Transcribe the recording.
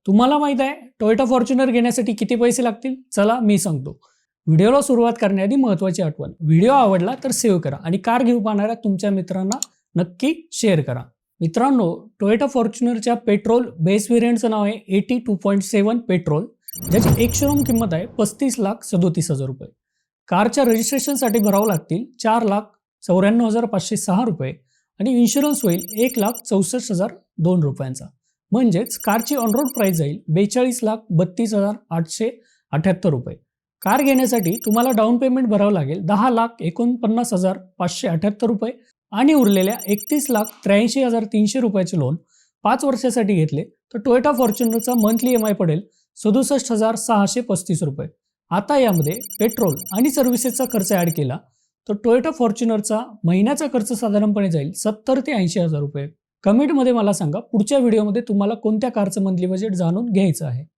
तुम्हाला माहित आहे टोयोटा फॉर्च्युनर घेण्यासाठी किती पैसे लागतील? चला मी सांगतो. व्हिडिओला सुरुवात करण्याआधी महत्त्वाची आठवण. व्हिडिओ आवडला तर सेव्ह करा आणि कार घेऊ पाहणाऱ्या तुमच्या मित्रांना नक्की शेअर करा. मित्रांनो, टोयोटा फॉर्च्युनरच्या पेट्रोल बेस व्हेरियंटचं नाव आहे 82.7 पेट्रोल, ज्याची एक शोरूम किंमत आहे 35,37,000 रुपये. कारच्या रजिस्ट्रेशनसाठी भरावं लागतील 4,94,506 रुपये आणि इन्शुरन्स होईल 1,64,002 रुपयांचा. म्हणजेच कारची ऑन रोड प्राइस जाईल 42,32,878 रुपये. कार घेण्यासाठी तुम्हाला डाऊन पेमेंट भरावं लागेल 10,49,578 रुपये आणि उरलेल्या 31,83,300 रुपयाचे लोन 5 वर्षासाठी घेतले तर टोयोटा फॉर्च्युनरचा मंथली EMI पडेल 67,635 रुपये. आता यामध्ये पेट्रोल आणि सर्व्हिसेसचा खर्च ॲड केला तर टोयोटा फॉर्च्युनरचा महिन्याचा खर्च साधारणपणे जाईल 70 ते 80,000 रुपये. कमेंटमध्ये मला सांगा पुढच्या व्हिडिओमध्ये तुम्हाला कोणत्या कारचं मंथली बजेट जाणून घ्यायचं आहे.